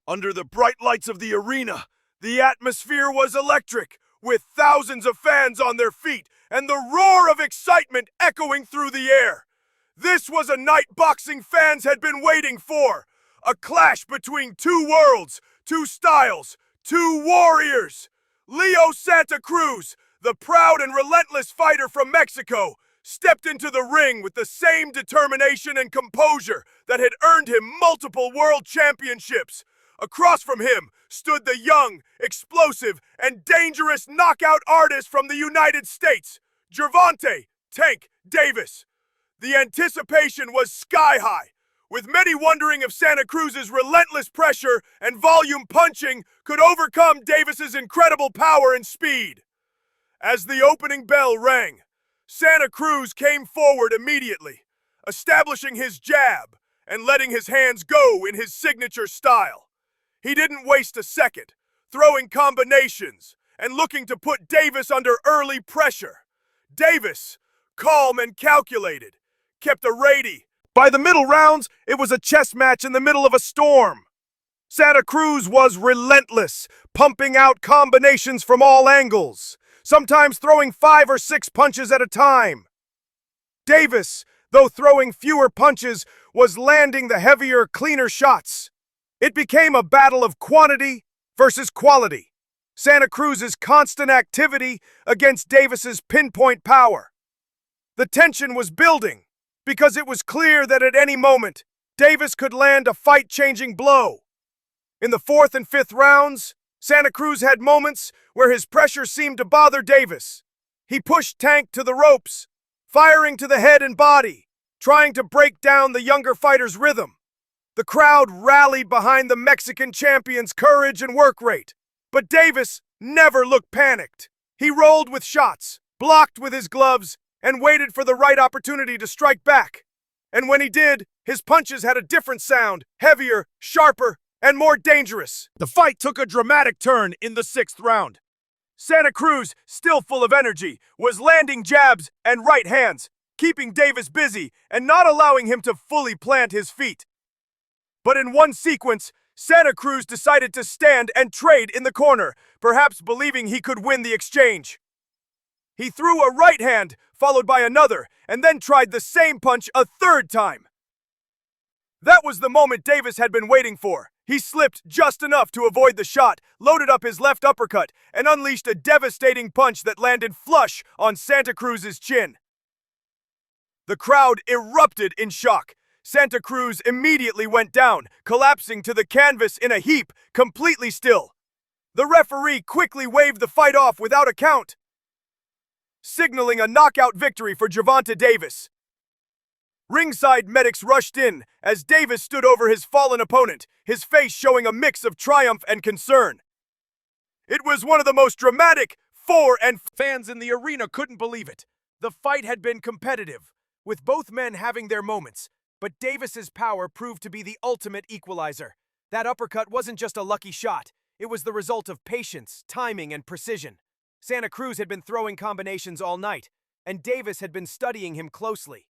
Under the bright lights of the arena, the atmosphere was electric, with thousands of fans on their feet and the roar of excitement echoing through the air. This was a night boxing fans had been waiting for. A clash between two worlds, two styles, two warriors. Leo Santa Cruz, the proud and relentless fighter from Mexico, stepped into the ring with the same determination and composure that had earned him multiple world championships. Across from him stood the young, explosive, and dangerous knockout artist from the United States, Gervonta "Tank" Davis. The anticipation was sky high, with many wondering if Santa Cruz's relentless pressure and volume punching could overcome Davis's incredible power and speed. As the opening bell rang, Santa Cruz came forward immediately, establishing his jab and letting his hands go in his signature style. He didn't waste a second, throwing combinations and looking to put Davis under early pressure. Davis, calm and calculated, kept a ready. By the middle rounds, it was a chess match in the middle of a storm. Santa Cruz was relentless, pumping out combinations from all angles, sometimes throwing 5 or 6 punches at a time. Davis, though throwing fewer punches, was landing the heavier, cleaner shots. It became a battle of quantity versus quality. Santa Cruz's constant activity against Davis's pinpoint power. The tension was building because it was clear that at any moment, Davis could land a fight-changing blow. In the 4th and 5th rounds, Santa Cruz had moments where his pressure seemed to bother Davis. He pushed Tank to the ropes, firing to the head and body, trying to break down the younger fighter's rhythm. The crowd rallied behind the Mexican champion's courage and work rate, but Davis never looked panicked. He rolled with shots, blocked with his gloves, and waited for the right opportunity to strike back. And when he did, his punches had a different sound, heavier, sharper, and more dangerous. The fight took a dramatic turn in the 6th round. Santa Cruz, still full of energy, was landing jabs and right hands, keeping Davis busy and not allowing him to fully plant his feet. But in one sequence, Santa Cruz decided to stand and trade in the corner, perhaps believing he could win the exchange. He threw a right hand, followed by another, and then tried the same punch a 3rd time. That was the moment Davis had been waiting for. He slipped just enough to avoid the shot, loaded up his left uppercut, and unleashed a devastating punch that landed flush on Santa Cruz's chin. The crowd erupted in shock. Santa Cruz immediately went down, collapsing to the canvas in a heap, completely still. The referee quickly waved the fight off without a count, signaling a knockout victory for Gervonta Davis. Ringside medics rushed in as Davis stood over his fallen opponent, his face showing a mix of triumph and concern. It was one of the most dramatic fans in the arena couldn't believe it. The fight had been competitive, with both men having their moments, but Davis's power proved to be the ultimate equalizer. That uppercut wasn't just a lucky shot, it was the result of patience, timing, and precision. Santa Cruz had been throwing combinations all night, and Davis had been studying him closely.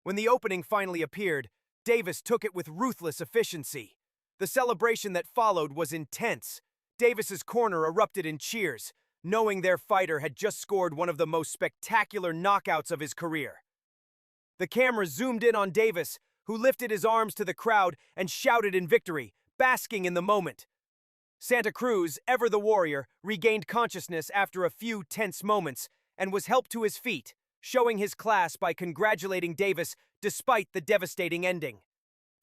When the opening finally appeared, Davis took it with ruthless efficiency. The celebration that followed was intense. Davis's corner erupted in cheers, knowing their fighter had just scored one of the most spectacular knockouts of his career. The camera zoomed in on Davis, who lifted his arms to the crowd and shouted in victory, basking in the moment. Santa Cruz, ever the warrior, regained consciousness after a few tense moments and was helped to his feet, showing his class by congratulating Davis despite the devastating ending.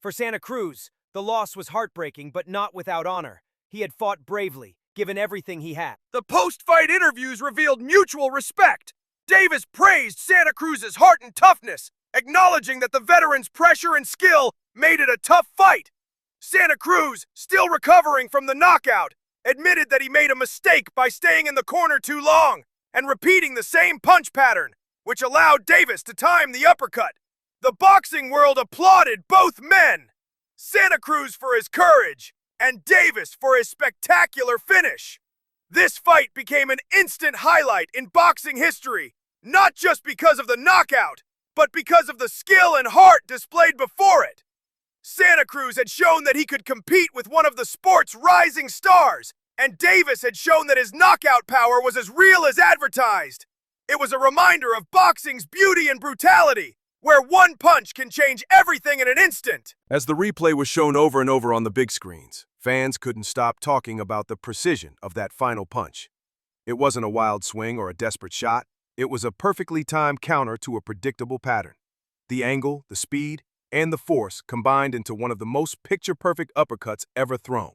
For Santa Cruz, the loss was heartbreaking but not without honor. He had fought bravely, given everything he had. The post-fight interviews revealed mutual respect. Davis praised Santa Cruz's heart and toughness, acknowledging that the veteran's pressure and skill made it a tough fight. Santa Cruz, still recovering from the knockout, admitted that he made a mistake by staying in the corner too long and repeating the same punch pattern, which allowed Davis to time the uppercut. The boxing world applauded both men, Santa Cruz for his courage and Davis for his spectacular finish. This fight became an instant highlight in boxing history, not just because of the knockout, but because of the skill and heart displayed before it. Santa Cruz had shown that he could compete with one of the sport's rising stars, and Davis had shown that his knockout power was as real as advertised. It was a reminder of boxing's beauty and brutality, where one punch can change everything in an instant. As the replay was shown over and over on the big screens, fans couldn't stop talking about the precision of that final punch. It wasn't a wild swing or a desperate shot. It was a perfectly timed counter to a predictable pattern. The angle, the speed, and the force combined into one of the most picture-perfect uppercuts ever thrown.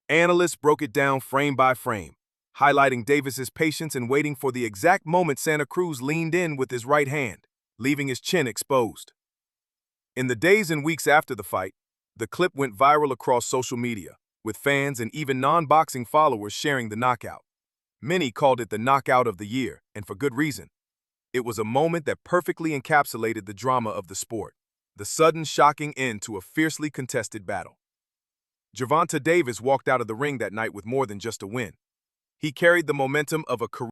Analysts broke it down frame by frame, highlighting Davis's patience and waiting for the exact moment Santa Cruz leaned in with his right hand, leaving his chin exposed. In the days and weeks after the fight, the clip went viral across social media, with fans and even non-boxing followers sharing the knockout. Many called it the knockout of the year, and for good reason. It was a moment that perfectly encapsulated the drama of the sport, the sudden, shocking end to a fiercely contested battle. Gervonta Davis walked out of the ring that night with more than just a win. He carried the momentum of a career